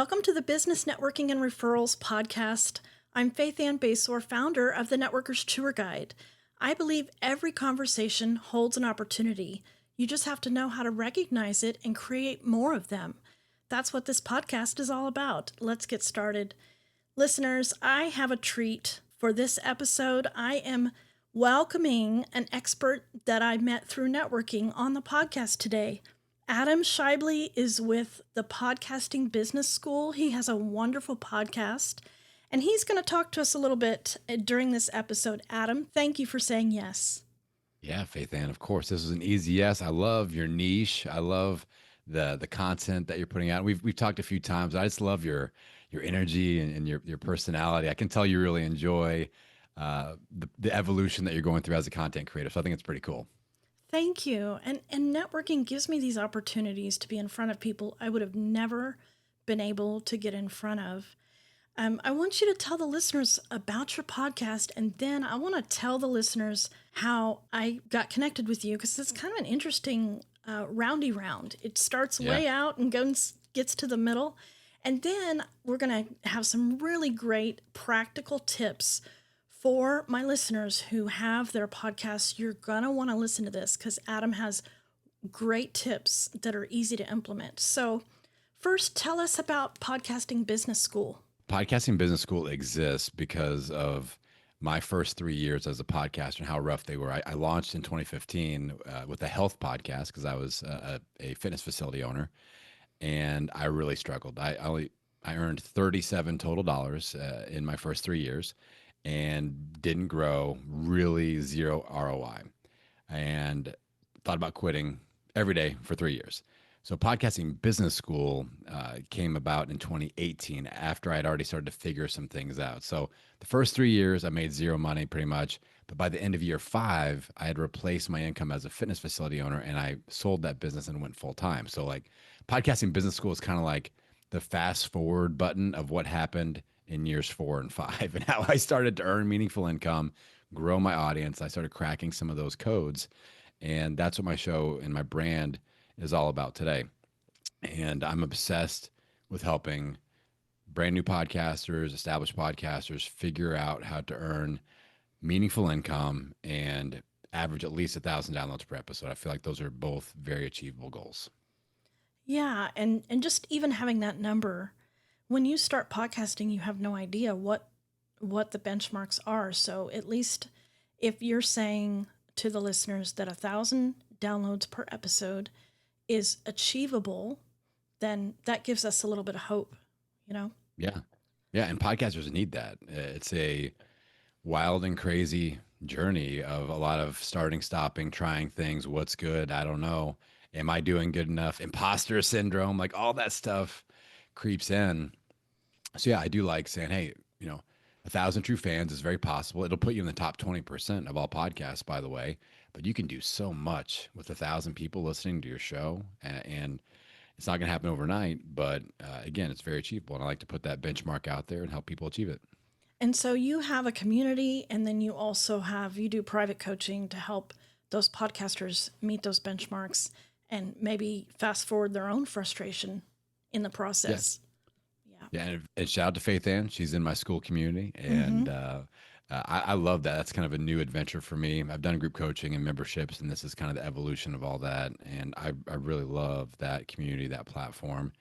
Welcome to the Business Networking and Referrals podcast. I'm Faithann Basore, founder of the Networker's Tour Guide. I believe every conversation holds an opportunity. You just have to know how to recognize it and create more of them. That's what this podcast is all about. Let's get started. Listeners, I have a treat for this episode. I am welcoming an expert that I met through networking on the podcast today. Adam Schaeuble is with the Podcasting Business School. He has a wonderful podcast, and he's going to talk to us a little bit during this episode. Adam, thank you for saying yes. Yeah, Faithann, of course. This is an easy yes. I love your niche. I love the content that you're putting out. We've talked a few times. I just love your energy and your personality. I can tell you really enjoy the evolution that you're going through as a content creator. So I think it's pretty cool. Thank you. And networking gives me these opportunities to be in front of people I would have never been able to get in front of. I want you to tell the listeners about your podcast, and then I want to tell the listeners how I got connected with you, because it's kind of an interesting roundy round. It starts way out and gets to the middle, and then we're going to have some really great practical tips for my listeners who have their podcasts. You're going to want to listen to this because Adam has great tips that are easy to implement. So first, tell us about Podcasting Business School. Podcasting Business School exists because of my first 3 years as a podcaster and how rough they were. I launched in 2015 with a health podcast because I was a fitness facility owner, and I really struggled. I earned $37 total dollars in my first 3 years and didn't grow, really zero ROI, and thought about quitting every day for 3 years. So Podcasting Business School came about in 2018 after I'd already started to figure some things out. So the first 3 years, I made zero money pretty much. But by the end of year 5, I had replaced my income as a fitness facility owner, and I sold that business and went full time. So like Podcasting Business School is kind of like the fast forward button of what happened in years 4 and 5 and how I started to earn meaningful income, grow my audience. I started cracking some of those codes. And that's what my show and my brand is all about today. And I'm obsessed with helping brand new podcasters, established podcasters figure out how to earn meaningful income and average at least 1,000 downloads per episode. I feel like those are both very achievable goals. Yeah, and just even having that number, when you start podcasting, you have no idea what the benchmarks are. So at least if you're saying to the listeners that 1,000 downloads per episode is achievable, then that gives us a little bit of hope, you know? Yeah. Yeah. And podcasters need that. It's a wild and crazy journey of a lot of starting, stopping, trying things. What's good? I don't know. Am I doing good enough? Imposter syndrome, like all that stuff creeps in. So yeah, I do like saying, hey, 1,000 true fans is very possible. It'll put you in the top 20% of all podcasts, by the way. But you can do so much with 1,000 people listening to your show, and it's not going to happen overnight. But again, it's very achievable, and I like to put that benchmark out there and help people achieve it. And so you have a community, and then you also you do private coaching to help those podcasters meet those benchmarks and maybe fast forward their own frustration in the process. Yeah, and shout out to Faithann. She's in my school community, and I love that. That's kind of a new adventure for me. I've done group coaching and memberships, and this is kind of the evolution of all that. And I really love that community, that platform.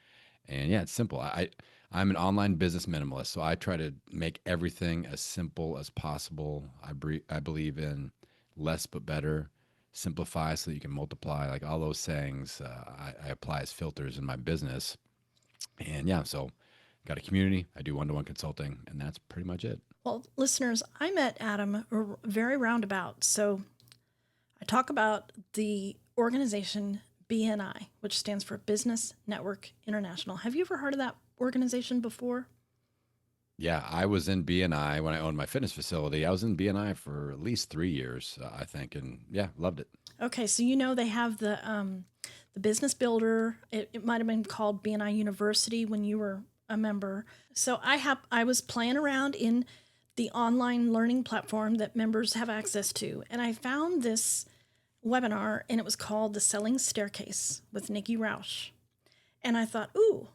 And yeah, it's simple. I'm an online business minimalist, so I try to make everything as simple as possible. I believe in less but better, simplify so that you can multiply. Like all those sayings, I apply as filters in my business. And yeah, so got a community. I do one-to-one consulting, and that's pretty much it. Well, listeners, I met Adam very roundabout. So I talk about the organization BNI, which stands for Business Network International. Have you ever heard of that organization before? Yeah, I was in BNI when I owned my fitness facility. I was in BNI for at least 3 years, I think, and yeah, loved it. Okay, so they have the Business Builder. It might have been called BNI University when you were a member. So I was playing around in the online learning platform that members have access to, and I found this webinar, and it was called The Selling Staircase with Nikki Rausch. And I thought, ooh,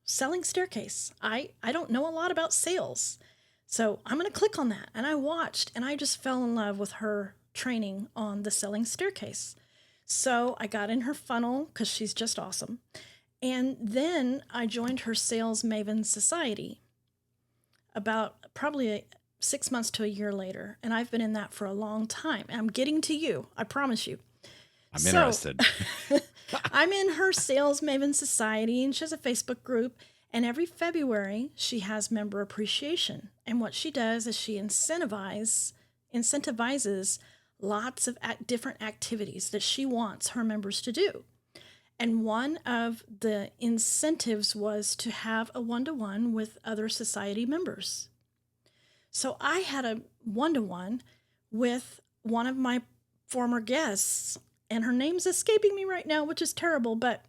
selling staircase. I don't know a lot about sales. So I'm going to click on that. And I watched and I just fell in love with her training on the selling staircase. So I got in her funnel because she's just awesome. And then I joined her Sales Maven Society about probably 6 months to a year later. And I've been in that for a long time. And I'm getting to you, I promise you. I'm So interested. I'm in her Sales Maven Society, and she has a Facebook group. And every February, she has member appreciation. And what she does is she incentivizes lots of different activities that she wants her members to do. And one of the incentives was to have a one-to-one with other society members. So I had a one-to-one with one of my former guests, and her name's escaping me right now, which is terrible, but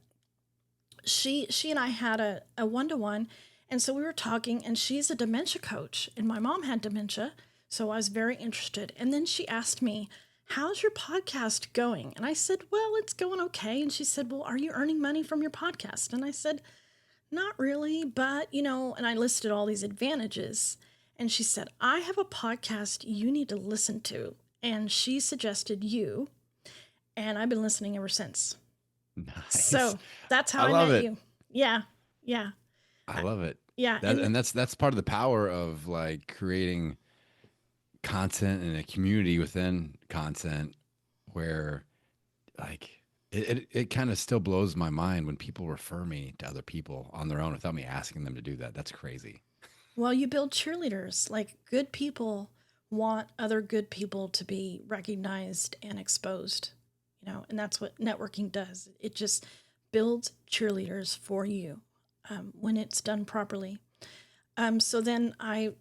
she and I had a one-to-one, and so we were talking, and she's a dementia coach, and my mom had dementia, so I was very interested. And then she asked me, how's your podcast going? And I said, well, it's going okay. And she said, well, are you earning money from your podcast? And I said, not really, but, and I listed all these advantages. And she said, I have a podcast you need to listen to. And she suggested you, and I've been listening ever since. Nice. So that's how I I love met it. you. Yeah. Yeah. I love it. Yeah. That, and that's part of the power of like creating content and a community within content where like it kind of still blows my mind when people refer me to other people on their own without me asking them to do that. That's crazy. Well, you build cheerleaders. Like good people want other good people to be recognized and exposed, and that's what networking does. It just builds cheerleaders for you when it's done properly. So then I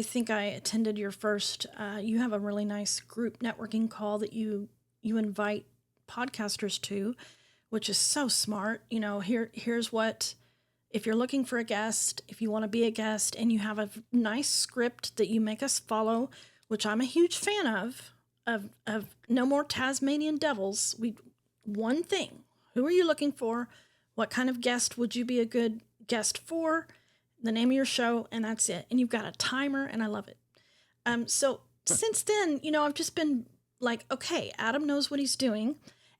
think I attended your first. You have a really nice group networking call that you invite podcasters to, which is so smart. Here's what, if you're looking for a guest, if you want to be a guest, and you have a nice script that you make us follow, which I'm a huge fan of no more Tasmanian devils. One thing. Who are you looking for? What kind of guest would you be a good guest for? The name of your show, and that's it. And you've got a timer, and I love it. So since then, I've just been like, okay, Adam knows what he's doing.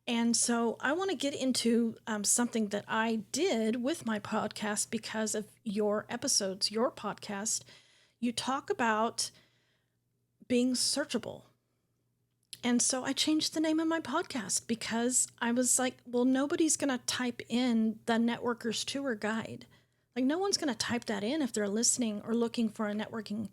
And so I want to get into something that I did with my podcast because of your episodes, your podcast. You talk about being searchable. And so I changed the name of my podcast because I was like, well, nobody's going to type in the Networker's Tour Guide. Like, no one's going to type that in if they're listening or looking for a networking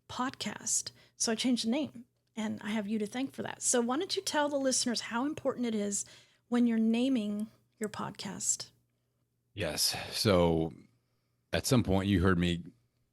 podcast. So I changed the name, and I have you to thank for that. So why don't you tell the listeners how important it is when you're naming your podcast? Yes. So at some point you heard me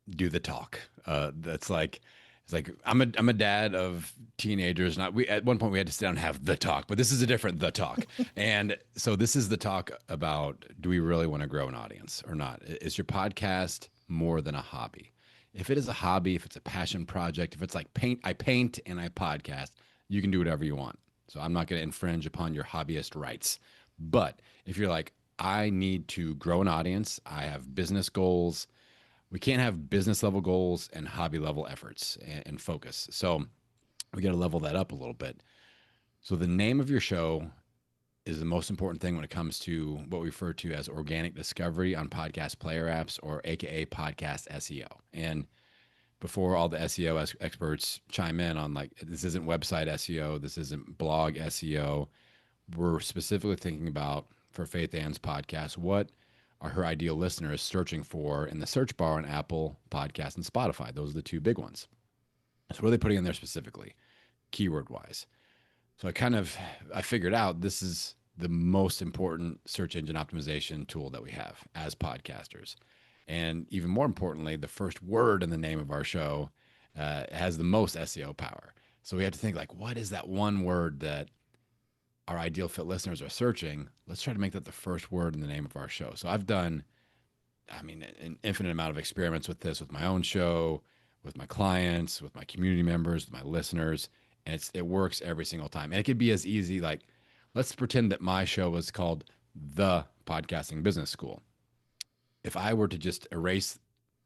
do the talk. That's like it's like I'm a dad of teenagers. Not we at one point we had to sit down and have the talk, but this is a different the talk. And so this is the talk about, do we really want to grow an audience or not? Is your podcast more than a hobby? If it is a hobby, if it's a passion project, if it's like I paint and I podcast, you can do whatever you want. So I'm not going to infringe upon your hobbyist rights. But if you're like, I need to grow an audience, I have business goals, we can't have business level goals and hobby level efforts and focus. So we got to level that up a little bit. So the name of your show is the most important thing when it comes to what we refer to as organic discovery on podcast player apps, or AKA podcast SEO. And before all the SEO experts chime in on like, this isn't website SEO, this isn't blog SEO, we're specifically thinking about, for Faithann's podcast, what are her ideal listeners searching for in the search bar on Apple Podcasts and Spotify. Those are the two big ones. So what are they putting in there specifically, keyword wise? So I figured out this is the most important search engine optimization tool that we have as podcasters. And even more importantly, the first word in the name of our show has the most SEO power. So we have to think like, what is that one word that our ideal fit listeners are searching? Let's try to make that the first word in the name of our show. So I've done, an infinite amount of experiments with this, with my own show, with my clients, with my community members, with my listeners, and it works every single time. And it could be as easy, like, let's pretend that my show was called The Podcasting Business School. if I were to just erase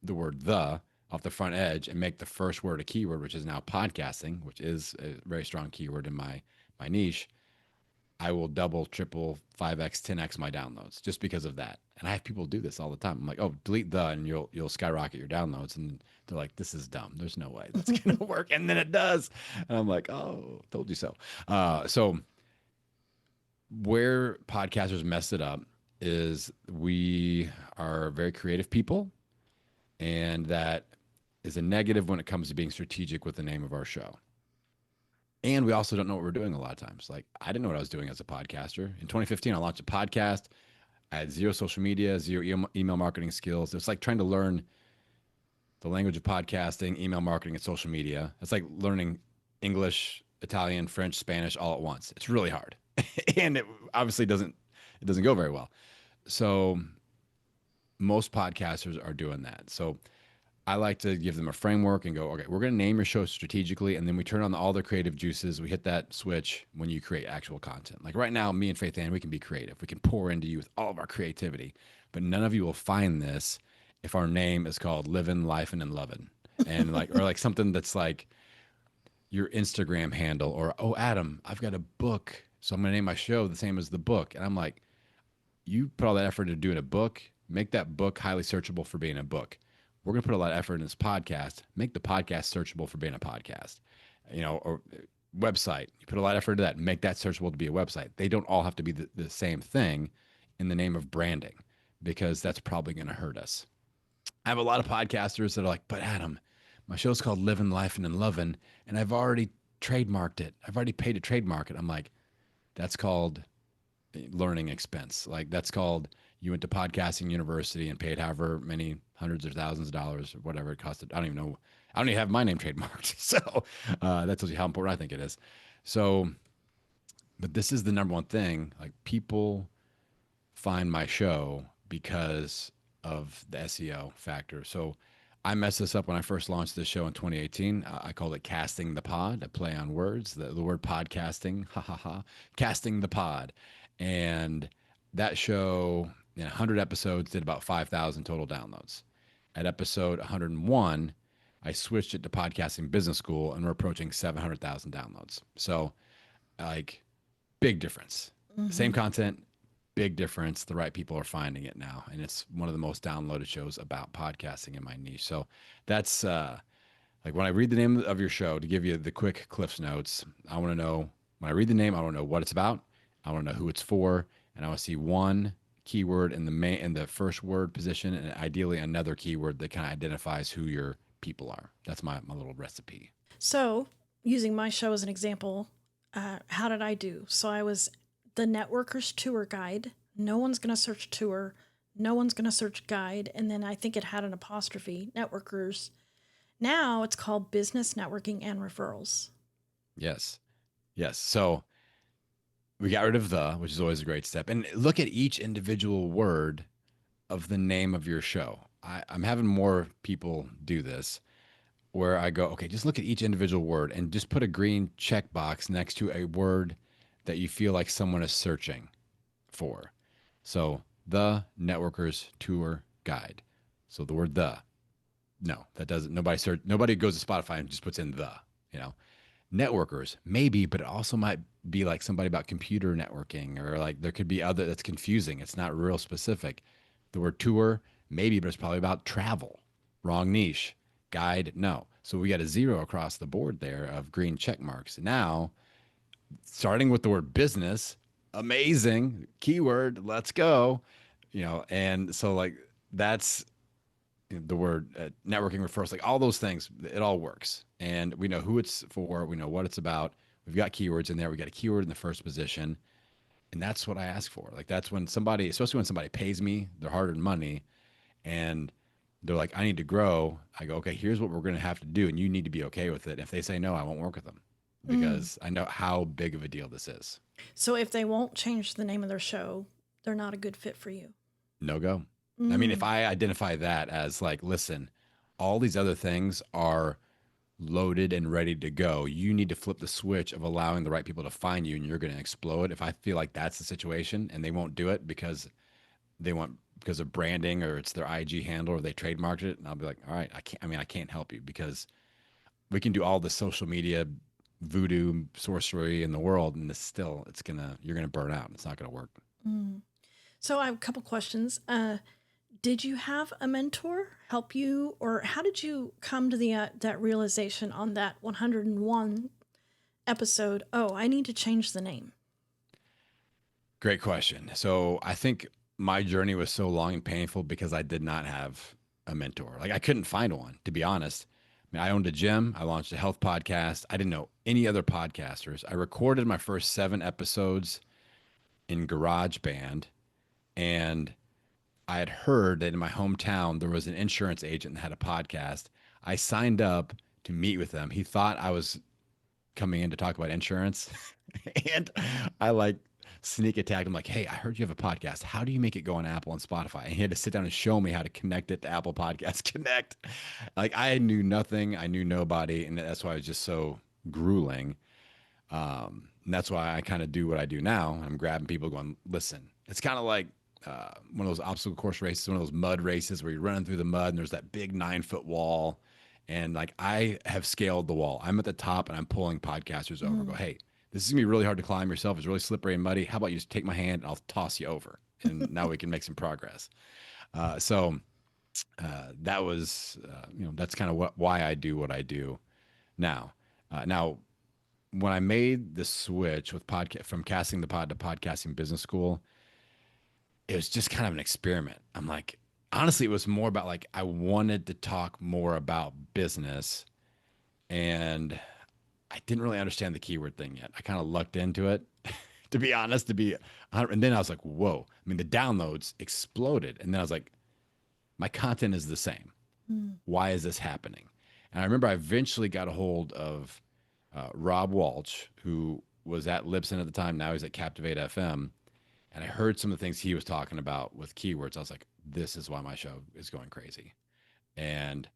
the word the off the front edge and make the first word a keyword, which is now podcasting, which is a very strong keyword in my niche, I will double, triple, 5x, 10x my downloads just because of that. And I have people do this all the time. I'm like, oh, delete the, and you'll skyrocket your downloads. And they're like, this is dumb. There's no way that's gonna work. And then it does. And I'm like, oh, told you so. So where podcasters mess it up is we are very creative people, and that is a negative when it comes to being strategic with the name of our show. And we also don't know what we're doing a lot of times. Like, I didn't know what I was doing as a podcaster. In 2015, I launched a podcast. I had zero social media, zero email marketing skills. It's like trying to learn the language of podcasting, email marketing, and social media. It's like learning English, Italian, French, Spanish all at once. It's really hard. And it obviously doesn't go very well. So most podcasters are doing that. So I like to give them a framework and go, okay, we're going to name your show strategically, and then we turn on all the creative juices. We hit that switch when you create actual content. Like right now, me and Faithann, we can be creative. We can pour into you with all of our creativity, but none of you will find this if our name is called Living, Life, and Lovin', and like, or like something that's like your Instagram handle, or oh, Adam, I've got a book, so I'm going to name my show the same as the book. And I'm like, you put all that effort into doing a book, make that book highly searchable for being a book. We're going to put a lot of effort in this podcast, make the podcast searchable for being a podcast, or website. You put a lot of effort into that, make that searchable to be a website. They don't all have to be the same thing in the name of branding, because that's probably going to hurt us. I have a lot of podcasters that are like, but Adam, my show's called Living, Life, and Lovin', and I've already trademarked it. I've already paid to trademark it. I'm like, that's called learning expense. Like, that's called, you went to podcasting university and paid however many hundreds of thousands of dollars or whatever it costed. I don't even know. I don't even have my name trademarked. So that tells you how important I think it is. So, but this is the number one thing. Like, people find my show because of the SEO factor. So I messed this up when I first launched this show in 2018. I called it Casting the Pod, a play on words, the word podcasting, ha ha ha, casting the pod. And that show, in 100 episodes, did about 5,000 total downloads. At episode 101, I switched it to Podcasting Business School, and we're approaching 700,000 downloads. So, like, big difference. Same content, big difference. The right people are finding it now, and it's one of the most downloaded shows about podcasting in my niche. So that's like, when I read the name of your show, to give you the quick Cliffs Notes, I want to know, when I read the name, I want to know what it's about. I want to know who it's for, and I want to see one keyword in the first word position, and ideally another keyword that kind of identifies who your people are. That's my little recipe. So, using my show as an example, how did I do? So, I was the networker's tour guide. No one's going to search tour. No one's going to search guide. And then I think it had an apostrophe, networkers. Now it's called Business Networking and Referrals. Yes. Yes. So we got rid of the, which is always a great step. And look at each individual word of the name of your show. I'm having more people do this, where I go, okay, just look at each individual word and just put a green checkbox next to a word that you feel like someone is searching for. So, the networker's tour guide. So the word the, no, that doesn't, nobody goes to Spotify and just puts in the, you know. Networkers, maybe, but it also might be like somebody about computer networking, or like there could be other, that's confusing. It's not real specific. The word tour, maybe, but it's probably about travel. Wrong niche. Guide, no. So we got a 0 across the board there of green check marks. Now, starting with the word business, amazing keyword, let's go. And so, like, that's the word networking referrals, like all those things, it all works. And we know who it's for, we know what it's about. We've got keywords in there. We got a keyword in the first position. And that's what I ask for. Like, that's when somebody, especially when somebody pays me their hard-earned money, and they're like, I need to grow. I go, okay, here's what we're going to have to do, and you need to be okay with it. If they say no, I won't work with them, because I know how big of a deal this is. So if they won't change the name of their show, they're not a good fit for you. No go. I mean, if I identify that as like, listen, all these other things are loaded and ready to go. You need to flip the switch of allowing the right people to find you, and you're going to explode. If I feel like that's the situation and they won't do it because they want because of branding or it's their IG handle or they trademarked it. And I'll be like, all right, I can't help you because we can do all the social media voodoo sorcery in the world. And you're going to burn out. It's not going to work. Mm. So I have a couple questions. Did you have a mentor help you, or how did you come to the that realization on that 101 episode? Oh, I need to change the name. Great question. So I think my journey was so long and painful because I did not have a mentor. Like I couldn't find one, to be honest. I mean, I owned a gym. I launched a health podcast. I didn't know any other podcasters. I recorded my first 7 episodes in GarageBand, and I had heard that in my hometown there was an insurance agent that had a podcast. I signed up to meet with them. He thought I was coming in to talk about insurance. And I like sneak attacked him like, hey, I heard you have a podcast. How do you make it go on Apple and Spotify? And he had to sit down and show me how to connect it to Apple Podcast Connect. Like I knew nothing. I knew nobody. And that's why I was just so grueling. And that's why I kind of do what I do now. I'm grabbing people going, listen, it's kind of like one of those obstacle course races, one of those mud races where you're running through the mud and there's that big 9-foot wall. And like I have scaled the wall. I'm at the top and I'm pulling podcasters over. Go, hey, this is gonna be really hard to climb yourself. It's really slippery and muddy. How about you just take my hand and I'll toss you over, and now we can make some progress. That was, that's kind of why I do what I do now. Now, when I made the switch with podcast from casting the pod to podcasting business school, it was just kind of an experiment. I'm like, honestly, it was more about like I wanted to talk more about business, and I didn't really understand the keyword thing yet. I kind of lucked into it, to be honest. And then I was like, whoa! I mean, the downloads exploded, and then I was like, my content is the same. Why is this happening? And I remember I eventually got a hold of Rob Walsh, who was at Libsyn at the time. Now he's at Captivate FM. And I heard some of the things he was talking about with keywords. I was like, this is why my show is going crazy. And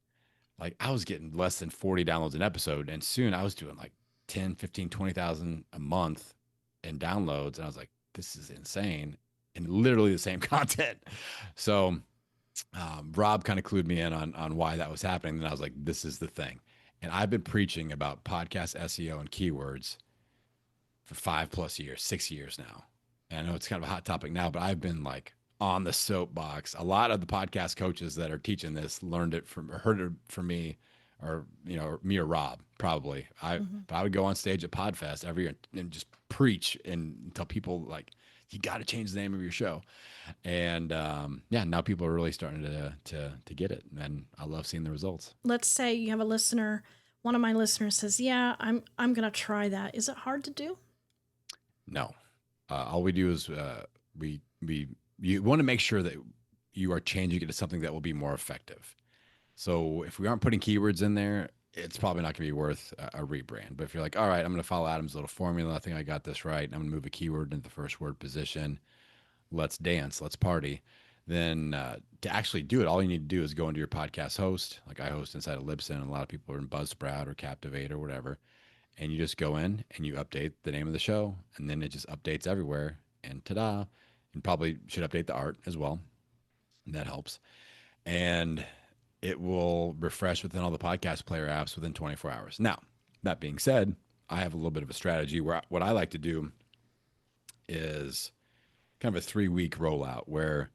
like I was getting less than 40 downloads an episode. And soon I was doing like 10, 15, 20,000 a month in downloads. And I was like, this is insane. And literally the same content. So Rob kind of clued me in on why that was happening. And I was like, this is the thing. And I've been preaching about podcast SEO and keywords for 5+ years, 6 years now. And I know it's kind of a hot topic now, but I've been like on the soapbox. A lot of the podcast coaches that are teaching this learned it from, or heard it from me, or me or Rob probably. But I would go on stage at Podfest every year and just preach and tell people like, you got to change the name of your show. And yeah, now people are really starting to get it, and I love seeing the results. Let's say you have a listener. One of my listeners says, "Yeah, I'm going to try that." Is it hard to do? No, all we do is you want to make sure that you are changing it to something that will be more effective. So if we aren't putting keywords in there, it's probably not going to be worth a rebrand. But if you're like, all right, I'm going to follow Adam's little formula. I think I got this right. I'm going to move a keyword into the first word position. Let's dance. Let's party. Then to actually do it, all you need to do is go into your podcast host. Like I host inside of Libsyn, and a lot of people are in Buzzsprout or Captivate or whatever. And you just go in and you update the name of the show, and then it just updates everywhere. And ta-da! And probably should update the art as well. And that helps. And it will refresh within all the podcast player apps within 24 hours. Now, that being said, I have a little bit of a strategy where what I like to do is kind of a 3-week rollout where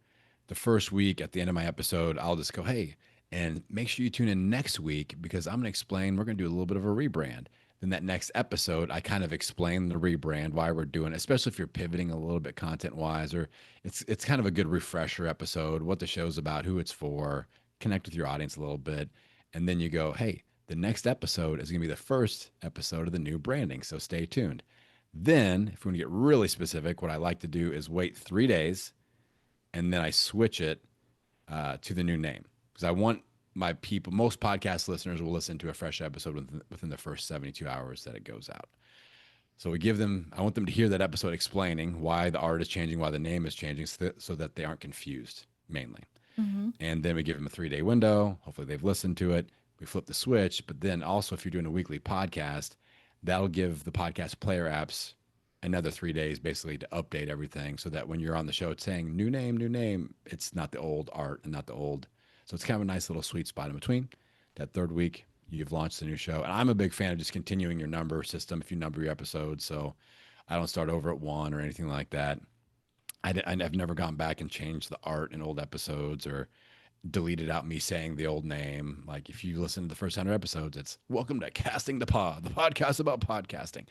the first week at the end of my episode, I'll just go, hey, and make sure you tune in next week because I'm going to explain, we're going to do a little bit of a rebrand. Then that next episode, I kind of explain the rebrand, why we're doing it, especially if you're pivoting a little bit content wise, or it's kind of a good refresher episode, what the show's about, who it's for, connect with your audience a little bit. And then you go, hey, the next episode is going to be the first episode of the new branding. So stay tuned. Then if we want to get really specific, what I like to do is wait 3 days and then I switch it to the new name because I want my people, most podcast listeners will listen to a fresh episode within the first 72 hours that it goes out. So I want them to hear that episode explaining why the art is changing, why the name is changing, so that they aren't confused mainly. And then we give them a 3-day window. Hopefully they've listened to it. We flip the switch. But then also if you're doing a weekly podcast, that'll give the podcast player apps another 3 days basically to update everything so that when you're on the show, it's saying new name, new name. It's not the old art and not the old. So it's kind of a nice little sweet spot in between. That third week, you've launched a new show. And I'm a big fan of just continuing your number system if you number your episodes. So I don't start over at one or anything like that. I've never gone back and changed the art in old episodes or deleted out me saying the old name. Like if you listen to the first 100 episodes, it's welcome to Casting the Pod, the podcast about podcasting.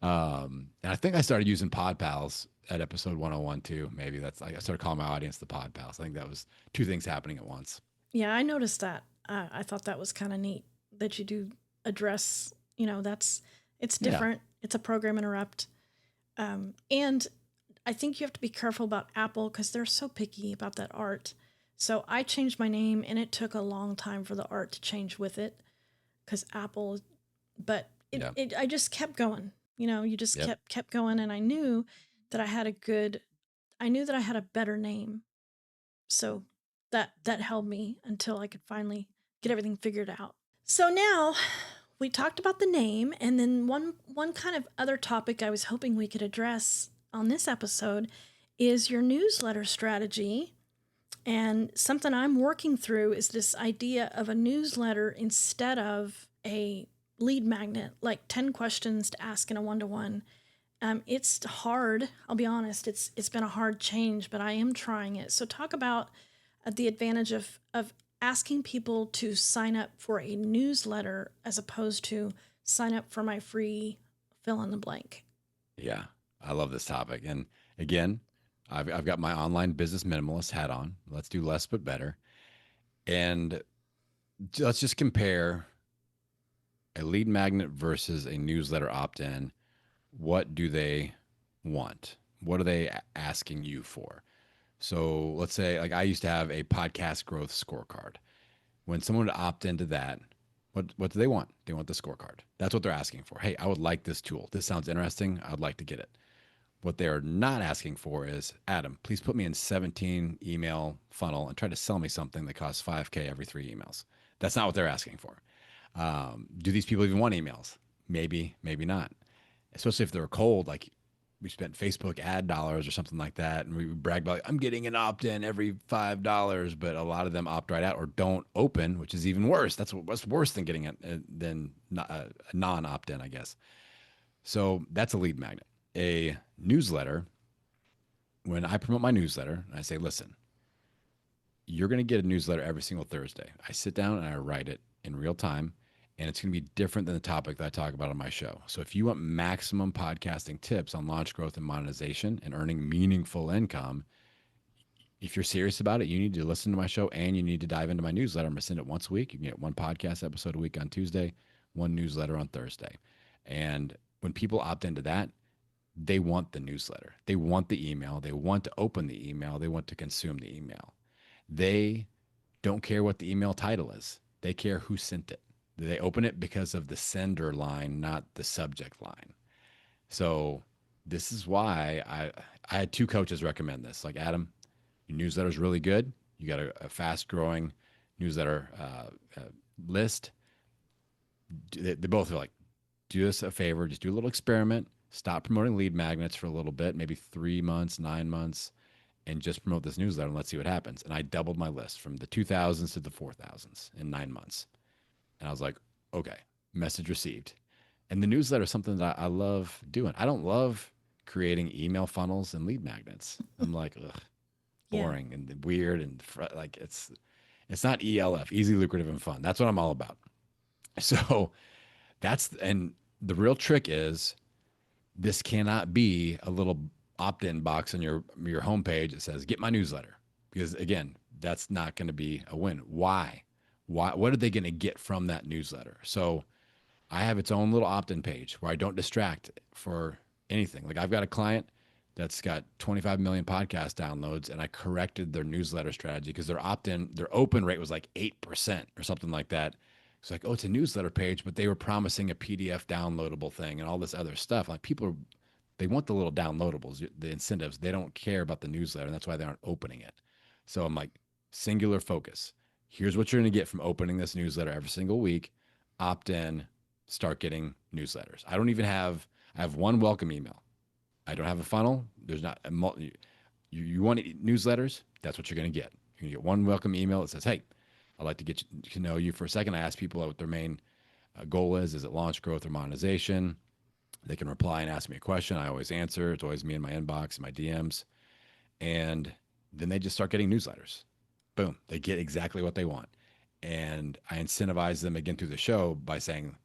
And I think I started using Pod Pals at episode 101 too. Maybe that's like I started calling my audience the Pod Pals. I think that was two things happening at once. Yeah, I noticed that. I thought that was kind of neat that you do address, it's Yeah. different. It's a program interrupt. And I think you have to be careful about Apple because they're so picky about that art. So I changed my name and it took a long time for the art to change with it because Apple, but Yeah. I just kept going. You just Yep. kept going. And I knew that I knew that I had a better name. So that held me until I could finally get everything figured out. So now we talked about the name, and then one kind of other topic I was hoping we could address on this episode is your newsletter strategy. And something I'm working through is this idea of a newsletter instead of a lead magnet, like 10 questions to ask in a one-to-one. It's hard. I'll be honest. It's been a hard change, but I am trying it. So talk about the advantage of asking people to sign up for a newsletter as opposed to sign up for my free fill in the blank. Yeah. I love this topic. And again, I've got my online business minimalist hat on. Let's do less but better. And let's just compare a lead magnet versus a newsletter opt in. What do they want? What are they asking you for? So let's say, like I used to have a podcast growth scorecard. When someone would opt into that, what do they want? They want the scorecard. That's what they're asking for. Hey, I would like this tool. This sounds interesting. I would like to get it. What they're not asking for is, Adam, please put me in 17 email funnel and try to sell me something that costs 5K every 3 emails. That's not what they're asking for. Do these people even want emails? Maybe, maybe not. Especially if they're cold, like we spent Facebook ad dollars or something like that, and we brag about, like, I'm getting an opt-in every $5, but a lot of them opt right out or don't open, which is even worse. What's worse than getting a non-opt-in, I guess. So that's a lead magnet. A newsletter, when I promote my newsletter, I say, listen, you're going to get a newsletter every single Thursday. I sit down and I write it in real time, and it's going to be different than the topic that I talk about on my show. So if you want maximum podcasting tips on launch growth and monetization and earning meaningful income, if you're serious about it, you need to listen to my show and you need to dive into my newsletter. I'm going to send it once a week. You can get one podcast episode a week on Tuesday, one newsletter on Thursday. And when people opt into that, they want the newsletter. They want the email. They want to open the email. They want to consume the email. They don't care what the email title is. They care who sent it. They open it because of the sender line, not the subject line. So this is why I had two coaches recommend this. Like, Adam, your newsletter is really good. You got a fast growing newsletter list. They both are like, do us a favor, just do a little experiment. Stop promoting lead magnets for a little bit, maybe 3 months, 9 months, and just promote this newsletter and let's see what happens. And I doubled my list from the 2000s to the 4000s in 9 months. And I was like, okay, message received. And the newsletter is something that I love doing. I don't love creating email funnels and lead magnets. I'm like, ugh, Yeah. boring and weird and like it's not ELF, easy, lucrative, and fun. That's what I'm all about. So and the real trick is this cannot be a little opt-in box on your homepage that says get my newsletter, because again, that's not going to be a win. Why? What are they going to get from that newsletter? So I have its own little opt-in page where I don't distract for anything. Like I've got a client that's got 25 million podcast downloads, and I corrected their newsletter strategy because their open rate was like 8% or something like that. It's like, oh, it's a newsletter page, but they were promising a PDF downloadable thing and all this other stuff. Like they want the little downloadables, the incentives. They don't care about the newsletter, and that's why they aren't opening it. So I'm like, singular focus. Here's what you're going to get from opening this newsletter every single week. Opt in, start getting newsletters. I have one welcome email. I don't have a funnel. There's not a you want newsletters? That's what you're going to get. You're going to get one welcome email that says, "Hey, I'd like to get to know you for a second." I ask people what their main goal is. Is it launch, growth, or monetization? They can reply and ask me a question. I always answer. It's always me in my inbox, my DMs, and then they just start getting newsletters. Boom, they get exactly what they want, and I incentivize them again through the show by saying,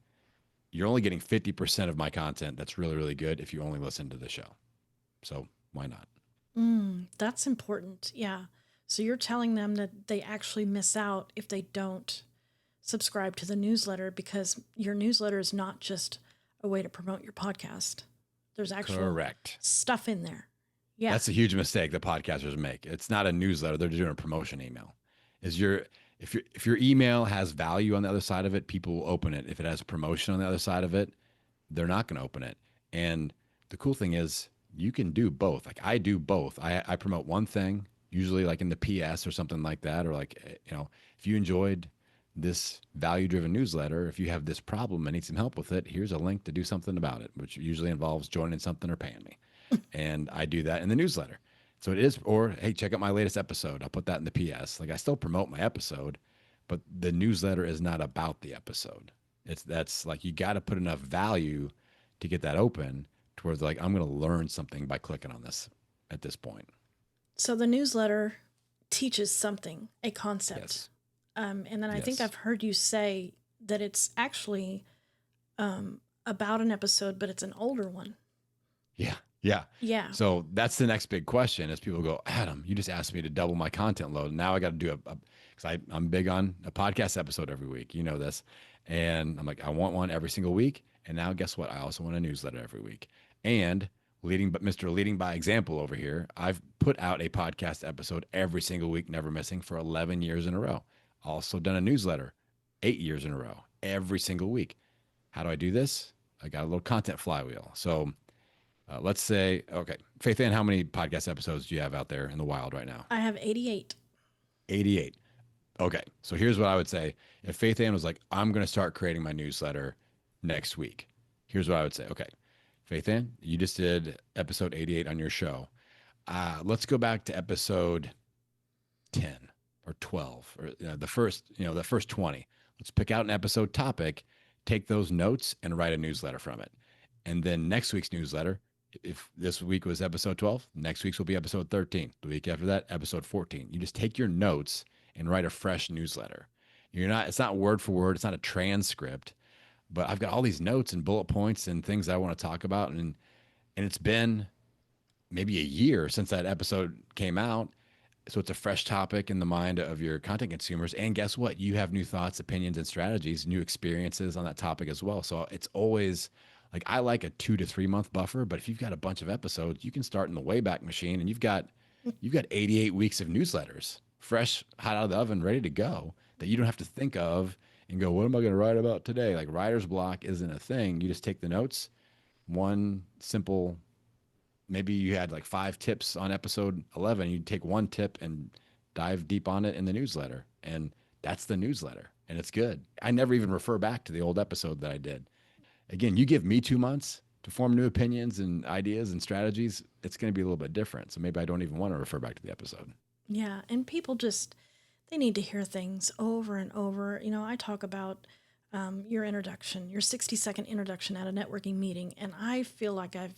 "You're only getting 50% of my content. That's really, really good if you only listen to the show. So why not?" That's important. Yeah. So you're telling them that they actually miss out if they don't subscribe to the newsletter, because your newsletter is not just a way to promote your podcast. There's actual Correct. stuff in there. Yeah. That's a huge mistake that podcasters make. It's not a newsletter; they're doing a promotion email. Is your if your email has value on the other side of it, people will open it. If it has promotion on the other side of it, they're not going to open it. And the cool thing is, you can do both. Like I do both. I promote one thing, usually like in the PS or something like that, or like if you enjoyed this value driven newsletter, if you have this problem and need some help with it, here's a link to do something about it, which usually involves joining something or paying me. And I do that in the newsletter. So it is, or hey, check out my latest episode. I'll put that in the PS. Like I still promote my episode, but the newsletter is not about the episode. That's like you got to put enough value to get that open towards like I'm going to learn something by clicking on this at this point. So the newsletter teaches something, a concept. Yes. And then I think Yes. I've heard you say that it's actually about an episode, but it's an older one. Yeah. Yeah. Yeah. So that's the next big question is people go, Adam, you just asked me to double my content load. Now I got to do because I'm big on a podcast episode every week. You know this. And I'm like, I want one every single week. And now guess what? I also want a newsletter every week. And Mr. Leading by Example over here, I've put out a podcast episode every single week, never missing for 11 years in a row. Also done a newsletter 8 years in a row, every single week. How do I do this? I got a little content flywheel. So let's say, okay, Faithann, how many podcast episodes do you have out there in the wild right now? I have 88. 88. Okay, so here's what I would say. If Faithann was like, I'm going to start creating my newsletter next week, here's what I would say. Okay, Faithann, you just did episode 88 on your show. Let's go back to episode 10 or 12 or the first 20. Let's pick out an episode topic, take those notes and write a newsletter from it. And then next week's newsletter, if this week was episode 12, next week's will be episode 13. The week after that, episode 14. You just take your notes and write a fresh newsletter. It's not word for word, it's not a transcript, but I've got all these notes and bullet points and things that I want to talk about. And it's been maybe a year since that episode came out. So it's a fresh topic in the mind of your content consumers. And guess what? You have new thoughts, opinions, and strategies, new experiences on that topic as well. So it's always like I like a 2 to 3 month buffer, but if you've got a bunch of episodes, you can start in the Wayback Machine and you've got 88 weeks of newsletters, fresh, hot out of the oven, ready to go that you don't have to think of and go, what am I going to write about today? Like writer's block isn't a thing. You just take the notes, one simple, maybe you had like 5 tips on episode 11. You take one tip and dive deep on it in the newsletter. And that's the newsletter. And it's good. I never even refer back to the old episode that I did. Again, you give me 2 months to form new opinions and ideas and strategies, it's going to be a little bit different. So maybe I don't even want to refer back to the episode. Yeah. And people they need to hear things over and over. I talk about your introduction, your 60-second introduction at a networking meeting. And I feel like I've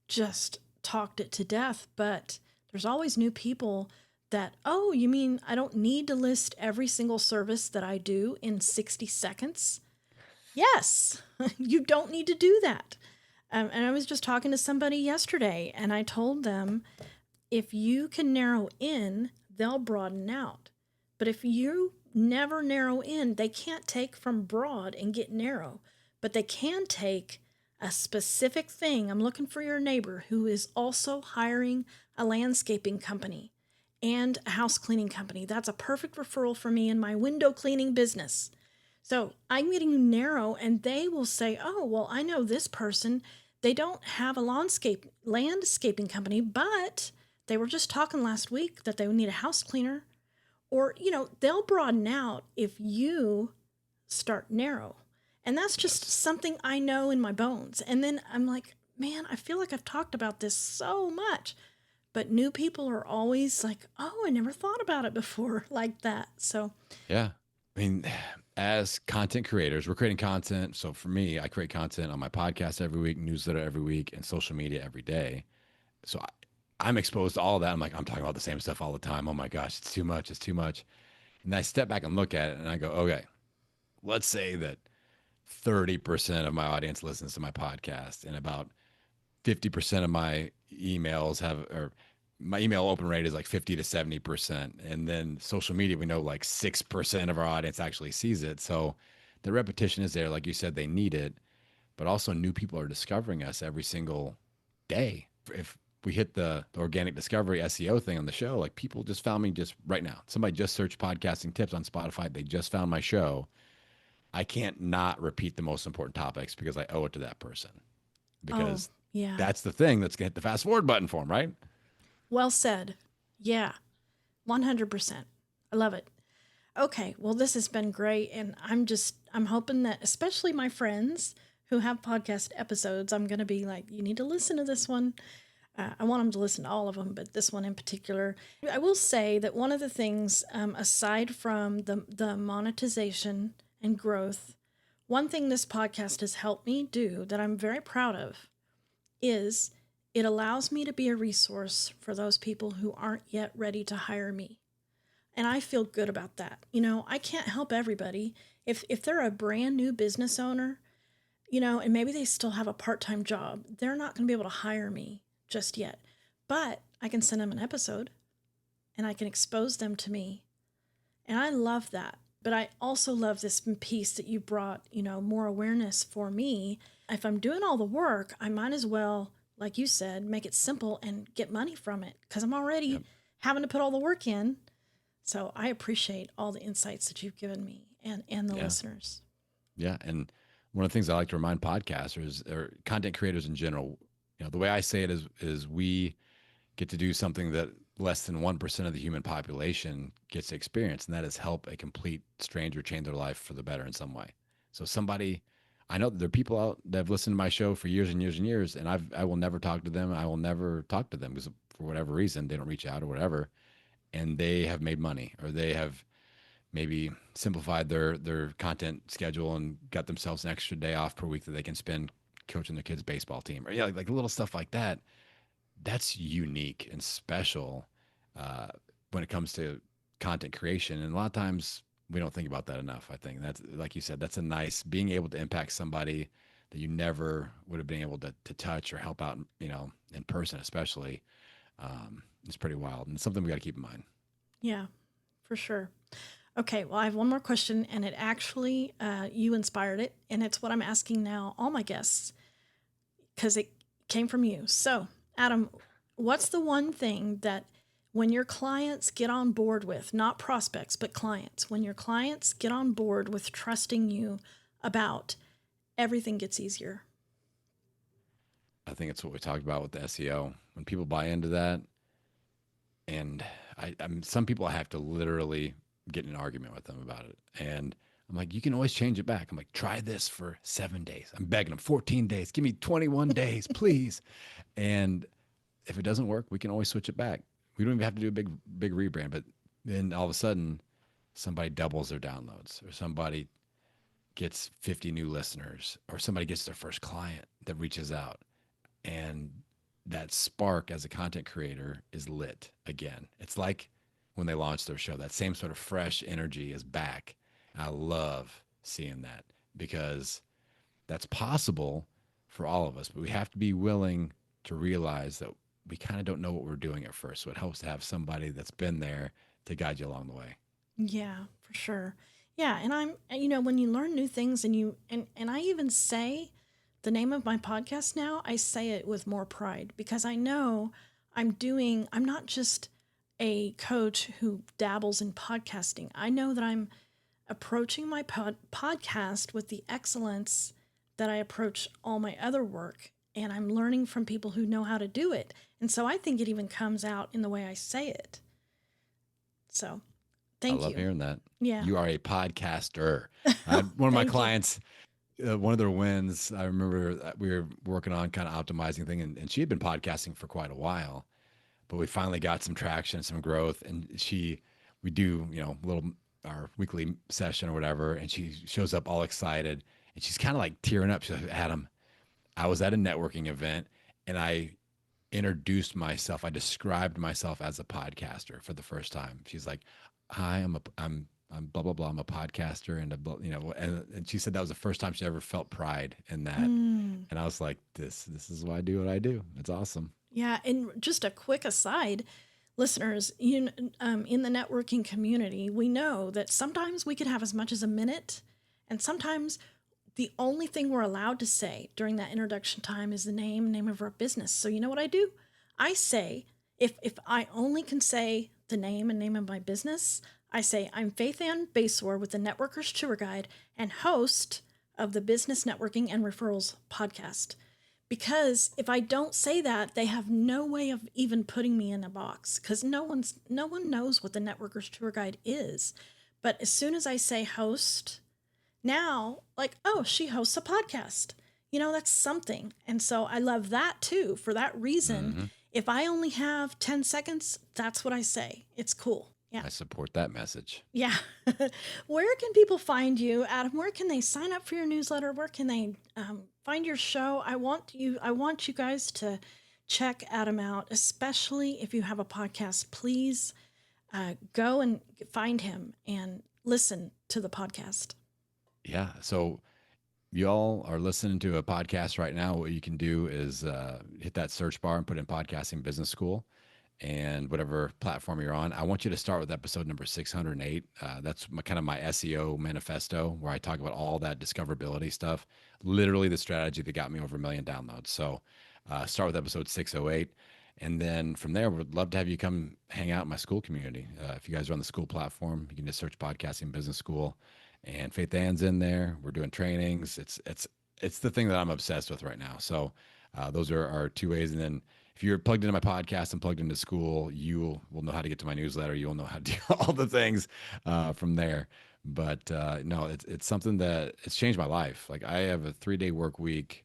just talked it to death, but there's always new people that, oh, you mean I don't need to list every single service that I do in 60 seconds? Yes, you don't need to do that. And I was just talking to somebody yesterday, and I told them, if you can narrow in, they'll broaden out. But if you never narrow in, they can't take from broad and get narrow, but they can take a specific thing. I'm looking for your neighbor who is also hiring a landscaping company and a house cleaning company. That's a perfect referral for me in my window cleaning business. So I'm getting you narrow, and they will say, oh, well, I know this person. They don't have a landscaping company, but they were just talking last week that they would need a house cleaner. Or, they'll broaden out if you start narrow. And that's just something I know in my bones. And then I'm like, man, I feel like I've talked about this so much, but new people are always like, oh, I never thought about it before like that. So, Yeah. I mean, as content creators, we're creating content. So for me, I create content on my podcast every week, newsletter every week, and social media every day. So I'm exposed to all of that. I'm like, I'm talking about the same stuff all the time. Oh my gosh, it's too much. It's too much. And I step back and look at it and I go, okay, let's say that 30% of my audience listens to my podcast and about 50% of my emails have, or my email open rate is like 50 to 70%. And then social media, we know like 6% of our audience actually sees it. So the repetition is there. Like you said, they need it, but also new people are discovering us every single day. If we hit the organic discovery SEO thing on the show, like people just found me just right now. Somebody just searched podcasting tips on Spotify. They just found my show. I can't not repeat the most important topics because I owe it to that person. oh, Because yeah. that's the thing that's gonna hit the fast forward button for them, right? Well said. Yeah, 100%. I love it. Okay, well, this has been great. And I'm hoping that, especially my friends who have podcast episodes, I'm going to be like, you need to listen to this one. I want them to listen to all of them, but this one in particular. I will say that one of the things, aside from the monetization and growth, one thing this podcast has helped me do that I'm very proud of is it allows me to be a resource for those people who aren't yet ready to hire me. And I feel good about that. I can't help everybody. If they're a brand new business owner, and maybe they still have a part-time job, they're not going to be able to hire me just yet. But I can send them an episode and I can expose them to me. And I love that. But I also love this piece that you brought, more awareness for me. If I'm doing all the work, I might as well, like you said, make it simple and get money from it because I'm already Yep. having to put all the work in. So I appreciate all the insights that you've given me and the Yeah. listeners. Yeah. And one of the things I like to remind podcasters or content creators in general, the way I say it is we get to do something that less than 1% of the human population gets to experience, and that is help a complete stranger change their life for the better in some way. So I know that there are people out that have listened to my show for years and years and years, and I will never talk to them. I will never talk to them because for whatever reason they don't reach out or whatever, and they have made money or they have maybe simplified their content schedule and got themselves an extra day off per week that they can spend coaching their kids' baseball team or yeah, like little stuff like that. That's unique and special when it comes to content creation. And a lot of times we don't think about that enough. I think that's, like you said, that's a nice being able to impact somebody that you never would have been able to touch or help out, in person, especially. It's pretty wild and something we got to keep in mind. Yeah, for sure. Okay, well, I have one more question, and it actually, you inspired it, and it's what I'm asking now all my guests because it came from you. So, Adam, what's the one thing that when your clients get on board with, not prospects, but clients, when your clients get on board with trusting you about, everything gets easier? I think it's what we talked about with the SEO. When people buy into that, and some people I have to literally get in an argument with them about it. And I'm like, you can always change it back. I'm like, try this for 7 days. I'm begging them, 14 days. Give me 21 days, please. And if it doesn't work, we can always switch it back. We don't even have to do a big rebrand. But then all of a sudden, somebody doubles their downloads, or somebody gets 50 new listeners, or somebody gets their first client that reaches out. And that spark as a content creator is lit again. It's like when they launched their show, that same sort of fresh energy is back. I love seeing that because that's possible for all of us, but we have to be willing to realize that we kind of don't know what we're doing at first. So it helps to have somebody that's been there to guide you along the way. Yeah, for sure. Yeah, and when you learn new things and I even say the name of my podcast now, I say it with more pride because I know I'm not just a coach who dabbles in podcasting. I know that I'm approaching my podcast with the excellence that I approach all my other work. And I'm learning from people who know how to do it. And so I think it even comes out in the way I say it. So I thank love you. hearing that. Yeah. You are a podcaster. One of my Thank you. clients one of their wins, I remember that we were working on kind of optimizing thing, and she had been podcasting for quite a while, but we finally got some traction, some growth, and we do, little our weekly session or whatever, and she shows up all excited, and she's kind of like tearing up. She's like, Adam, I was at a networking event, and I introduced myself. I described myself as a podcaster for the first time. She's like, "Hi, I'm blah blah blah. I'm a podcaster," and and she said that was the first time she ever felt pride in that. Mm. And I was like, "This is why I do what I do. It's awesome." Yeah, and just a quick aside, listeners, in the networking community, we know that sometimes we could have as much as a minute, and sometimes the only thing we're allowed to say during that introduction time is the name of our business. So you know what I do? I say, if I only can say the name and name of my business, I say I'm Faithann Basore with the Networkers Tour Guide and host of the Business Networking and Referrals podcast. Because if I don't say that, they have no way of even putting me in a box because no one knows what the Networkers Tour Guide is. But as soon as I say host, now, like, oh, she hosts a podcast. That's something. And so I love that too. For that reason, Hmm. if I only have 10 seconds, that's what I say. It's cool. Yeah. I support that message. Yeah. Where can people find you, Adam? Where can they sign up for your newsletter? Where can they find your show? I want you guys to check Adam out, especially if you have a podcast. Please go and find him and listen to the podcast. Yeah. So you all are listening to a podcast right now. What you can do is hit that search bar and put in Podcasting Business School, and whatever platform you're on. I want you to start with episode number 608. That's kind of my SEO manifesto, where I talk about all that discoverability stuff, literally the strategy that got me over 1 million downloads. So start with episode 608. And then from there, we'd love to have you come hang out in my school community. If you guys are on the school platform, you can just search Podcasting Business School, and Faith Ann's in there. We're doing trainings. It's the thing that I'm obsessed with right now. So those are our two ways. And then if you're plugged into my podcast and plugged into school, you will know how to get to my newsletter. You'll know how to do all the things from there. But no, it's something that it's changed my life. Like I have a 3-day work week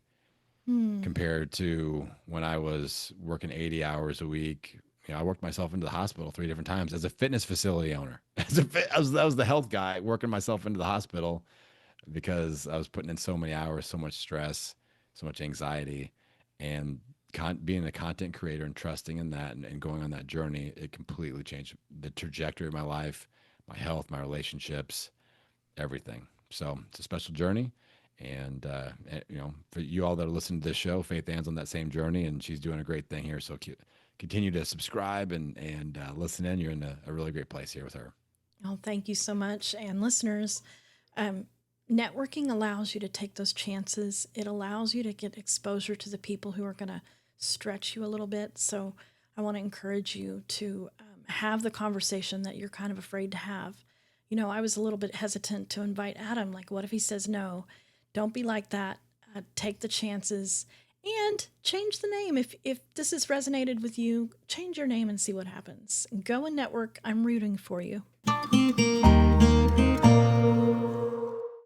Hmm. compared to when I was working 80 hours a week. I worked myself into the hospital 3 different times as a fitness facility owner. I was the health guy working myself into the hospital because I was putting in so many hours, so much stress, so much anxiety, and being a content creator and trusting in that and going on that journey, it completely changed the trajectory of my life, my health, my relationships, everything. So it's a special journey. And, for you all that are listening to this show, Faith Ann's on that same journey, and she's doing a great thing here. So continue to subscribe and listen in. You're in a really great place here with her. Oh, thank you so much. And listeners, um, networking allows you to take those chances. It allows you to get exposure to the people who are going to stretch you a little bit. So I want to encourage you to have the conversation that you're kind of afraid to have. I was a little bit hesitant to invite Adam. Like, what if he says no? Don't be like that. Take the chances and change the name. If this has resonated with you, change your name and see what happens. Go and network. I'm rooting for you.